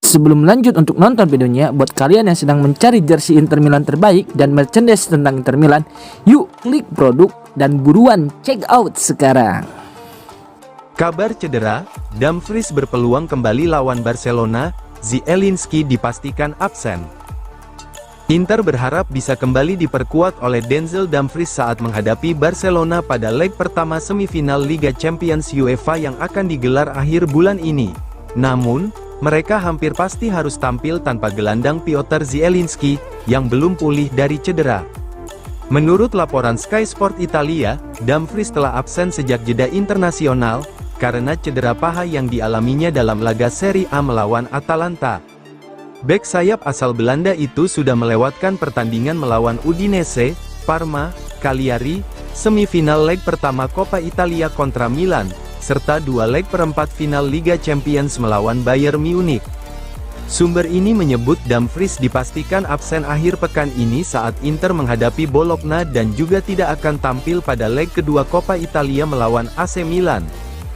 Sebelum lanjut untuk nonton videonya, buat kalian yang sedang mencari jersey Inter Milan terbaik dan merchandise tentang Inter Milan, yuk klik produk dan buruan check out sekarang. Kabar cedera, Dumfries berpeluang kembali lawan Barcelona, Zielinski dipastikan absen. Inter berharap bisa kembali diperkuat oleh Denzel Dumfries saat menghadapi Barcelona pada leg pertama semifinal Liga Champions UEFA yang akan digelar akhir bulan ini. Namun, mereka hampir pasti harus tampil tanpa gelandang Piotr Zielinski, yang belum pulih dari cedera. Menurut laporan Sky Sport Italia, Dumfries telah absen sejak jeda internasional, karena cedera paha yang dialaminya dalam laga Serie A melawan Atalanta. Bek sayap asal Belanda itu sudah melewatkan pertandingan melawan Udinese, Parma, Cagliari, semifinal leg pertama Coppa Italia kontra Milan, serta dua leg perempat final Liga Champions melawan Bayern Munich. Sumber ini menyebut Dumfries dipastikan absen akhir pekan ini saat Inter menghadapi Bologna dan juga tidak akan tampil pada leg kedua Coppa Italia melawan AC Milan.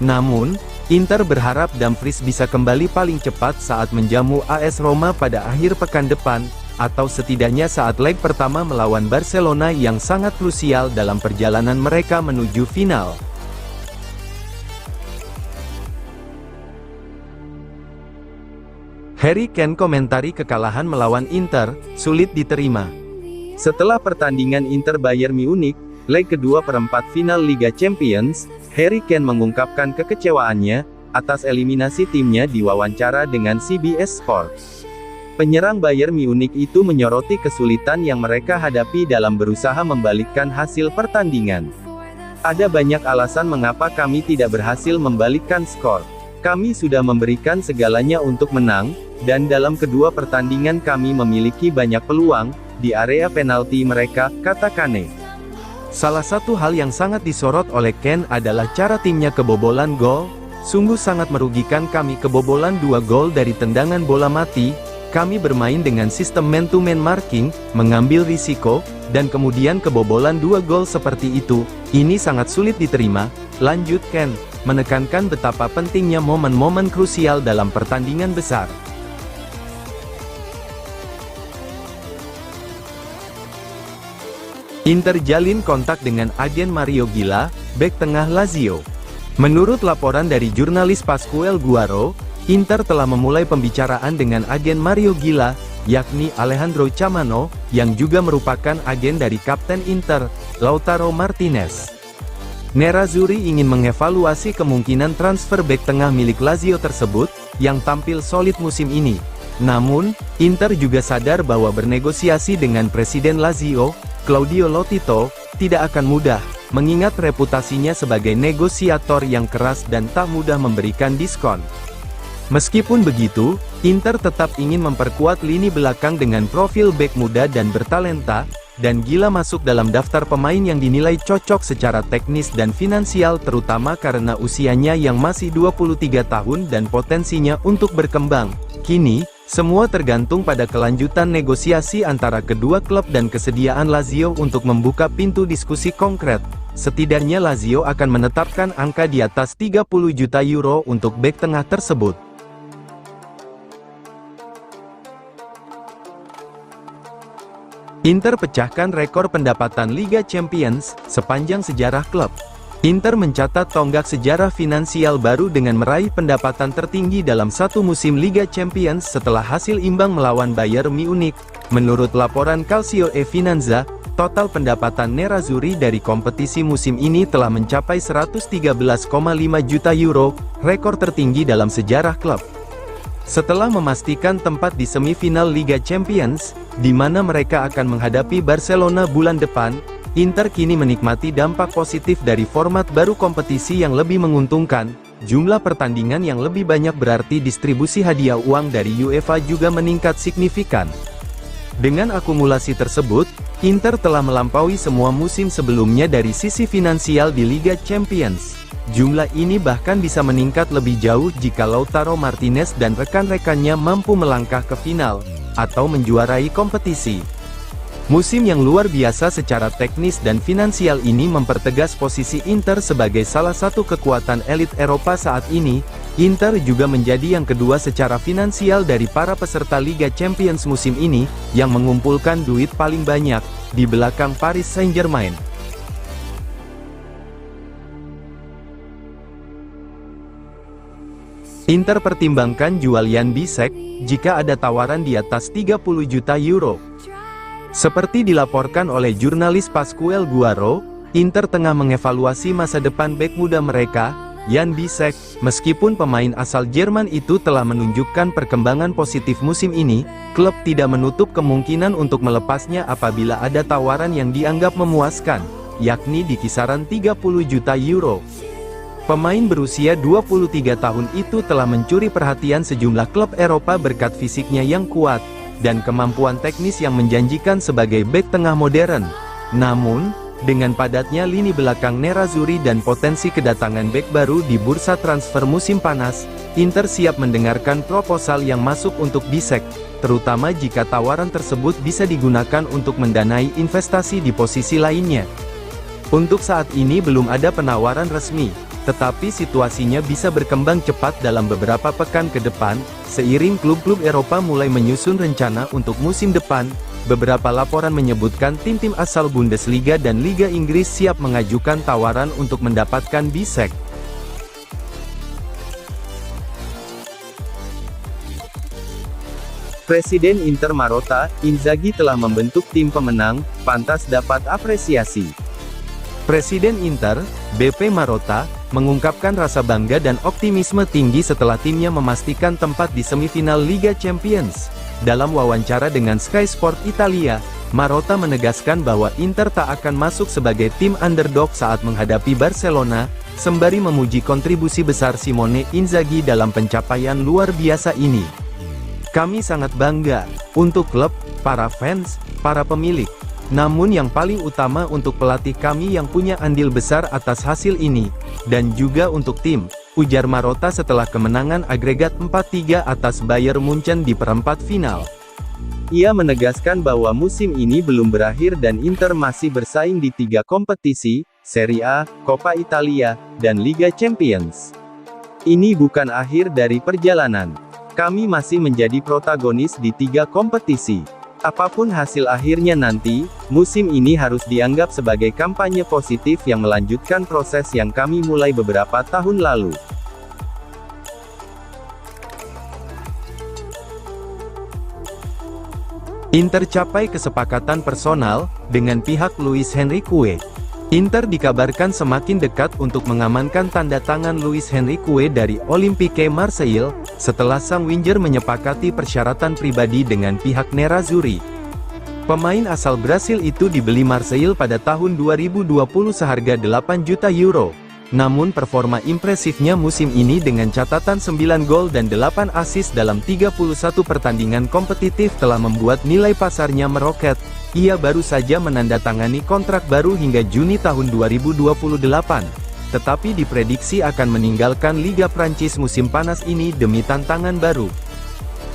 Namun, Inter berharap Dumfries bisa kembali paling cepat saat menjamu AS Roma pada akhir pekan depan, atau setidaknya saat leg pertama melawan Barcelona yang sangat krusial dalam perjalanan mereka menuju final. Harry Kane komentari kekalahan melawan Inter, sulit diterima. Setelah pertandingan Inter Bayern Munich, leg kedua perempat final Liga Champions, Harry Kane mengungkapkan kekecewaannya atas eliminasi timnya di wawancara dengan CBS Sports. Penyerang Bayern Munich itu menyoroti kesulitan yang mereka hadapi dalam berusaha membalikkan hasil pertandingan. Ada banyak alasan mengapa kami tidak berhasil membalikkan skor. Kami sudah memberikan segalanya untuk menang, dan dalam kedua pertandingan kami memiliki banyak peluang di area penalti mereka, kata Kane. Salah satu hal yang sangat disorot oleh Kane adalah cara timnya kebobolan gol. Sungguh sangat merugikan kami kebobolan 2 gol dari tendangan bola mati. Kami bermain dengan sistem man-to-man marking, mengambil risiko, dan kemudian kebobolan 2 gol seperti itu. Ini sangat sulit diterima, lanjut Kane, menekankan betapa pentingnya momen-momen krusial dalam pertandingan besar. Inter jalin kontak dengan agen Mario Gila, bek tengah Lazio. Menurut laporan dari jurnalis Pasquale Guaro, Inter telah memulai pembicaraan dengan agen Mario Gila, yakni Alejandro Chamano, yang juga merupakan agen dari kapten Inter, Lautaro Martinez. Nerazzurri ingin mengevaluasi kemungkinan transfer bek tengah milik Lazio tersebut, yang tampil solid musim ini. Namun, Inter juga sadar bahwa bernegosiasi dengan Presiden Lazio, Claudio Lotito, tidak akan mudah, mengingat reputasinya sebagai negosiator yang keras dan tak mudah memberikan diskon. Meskipun begitu, Inter tetap ingin memperkuat lini belakang dengan profil bek muda dan bertalenta, dan Gila masuk dalam daftar pemain yang dinilai cocok secara teknis dan finansial terutama karena usianya yang masih 23 tahun dan potensinya untuk berkembang. Kini, semua tergantung pada kelanjutan negosiasi antara kedua klub dan kesediaan Lazio untuk membuka pintu diskusi konkret. Setidaknya Lazio akan menetapkan angka di atas 30 juta euro untuk bek tengah tersebut. Inter pecahkan rekor pendapatan Liga Champions sepanjang sejarah klub. Inter mencatat tonggak sejarah finansial baru dengan meraih pendapatan tertinggi dalam satu musim Liga Champions setelah hasil imbang melawan Bayern Munich. Menurut laporan Calcio e Finanza, total pendapatan Nerazzurri dari kompetisi musim ini telah mencapai 113,5 juta euro, rekor tertinggi dalam sejarah klub. Setelah memastikan tempat di semifinal Liga Champions, di mana mereka akan menghadapi Barcelona bulan depan, Inter kini menikmati dampak positif dari format baru kompetisi yang lebih menguntungkan. Jumlah pertandingan yang lebih banyak berarti distribusi hadiah uang dari UEFA juga meningkat signifikan. Dengan akumulasi tersebut, Inter telah melampaui semua musim sebelumnya dari sisi finansial di Liga Champions. Jumlah ini bahkan bisa meningkat lebih jauh jika Lautaro Martinez dan rekan-rekannya mampu melangkah ke final, atau menjuarai kompetisi. Musim yang luar biasa secara teknis dan finansial ini mempertegas posisi Inter sebagai salah satu kekuatan elit Eropa saat ini, Inter juga menjadi yang kedua secara finansial dari para peserta Liga Champions musim ini, yang mengumpulkan duit paling banyak, di belakang Paris Saint-Germain. Inter pertimbangkan jual Jan Bisek, jika ada tawaran di atas 30 juta euro. Seperti dilaporkan oleh jurnalis Pascual Guaro, Inter tengah mengevaluasi masa depan bek muda mereka, Jan Bisek. Meskipun pemain asal Jerman itu telah menunjukkan perkembangan positif musim ini, klub tidak menutup kemungkinan untuk melepasnya apabila ada tawaran yang dianggap memuaskan, yakni di kisaran 30 juta euro. Pemain berusia 23 tahun itu telah mencuri perhatian sejumlah klub Eropa berkat fisiknya yang kuat, dan kemampuan teknis yang menjanjikan sebagai bek tengah modern. Namun, dengan padatnya lini belakang Nerazzurri dan potensi kedatangan bek baru di bursa transfer musim panas, Inter siap mendengarkan proposal yang masuk untuk Bisek, terutama jika tawaran tersebut bisa digunakan untuk mendanai investasi di posisi lainnya. Untuk saat ini belum ada penawaran resmi, tetapi situasinya bisa berkembang cepat dalam beberapa pekan ke depan, seiring klub-klub Eropa mulai menyusun rencana untuk musim depan. Beberapa laporan menyebutkan tim-tim asal Bundesliga dan Liga Inggris siap mengajukan tawaran untuk mendapatkan Bisek. Presiden Inter Marotta, Inzaghi telah membentuk tim pemenang, pantas dapat apresiasi. Presiden Inter, BP Marotta, mengungkapkan rasa bangga dan optimisme tinggi setelah timnya memastikan tempat di semifinal Liga Champions. Dalam wawancara dengan Sky Sport Italia, Marotta menegaskan bahwa Inter tak akan masuk sebagai tim underdog saat menghadapi Barcelona, sembari memuji kontribusi besar Simone Inzaghi dalam pencapaian luar biasa ini. Kami sangat bangga, untuk klub, para fans, para pemilik. Namun yang paling utama untuk pelatih kami yang punya andil besar atas hasil ini, dan juga untuk tim, ujar Marotta setelah kemenangan agregat 4-3 atas Bayern Munchen di perempat final. Ia menegaskan bahwa musim ini belum berakhir dan Inter masih bersaing di 3 kompetisi, Serie A, Coppa Italia, dan Liga Champions. Ini bukan akhir dari perjalanan. Kami masih menjadi protagonis di 3 kompetisi. Apapun hasil akhirnya nanti, musim ini harus dianggap sebagai kampanye positif yang melanjutkan proses yang kami mulai beberapa tahun lalu. Inter capai kesepakatan personal dengan pihak Luis Enrique. Inter dikabarkan semakin dekat untuk mengamankan tanda tangan Luis Enrique dari Olympique Marseille, setelah sang winger menyepakati persyaratan pribadi dengan pihak Nerazzurri. Pemain asal Brasil itu dibeli Marseille pada tahun 2020 seharga 8 juta euro. Namun performa impresifnya musim ini dengan catatan 9 gol dan 8 assist dalam 31 pertandingan kompetitif telah membuat nilai pasarnya meroket. Ia baru saja menandatangani kontrak baru hingga Juni tahun 2028, tetapi diprediksi akan meninggalkan Liga Prancis musim panas ini demi tantangan baru.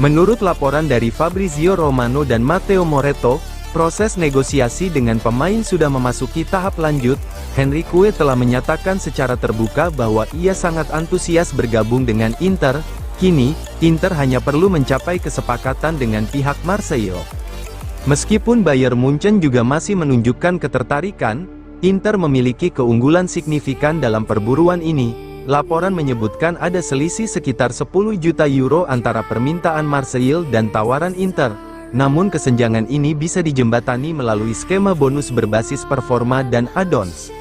Menurut laporan dari Fabrizio Romano dan Matteo Moretto, proses negosiasi dengan pemain sudah memasuki tahap lanjut. Enrique telah menyatakan secara terbuka bahwa ia sangat antusias bergabung dengan Inter. Kini, Inter hanya perlu mencapai kesepakatan dengan pihak Marseille. Meskipun Bayern Munchen juga masih menunjukkan ketertarikan, Inter memiliki keunggulan signifikan dalam perburuan ini. Laporan menyebutkan ada selisih sekitar 10 juta euro antara permintaan Marseille dan tawaran Inter. Namun kesenjangan ini bisa dijembatani melalui skema bonus berbasis performa dan add-ons.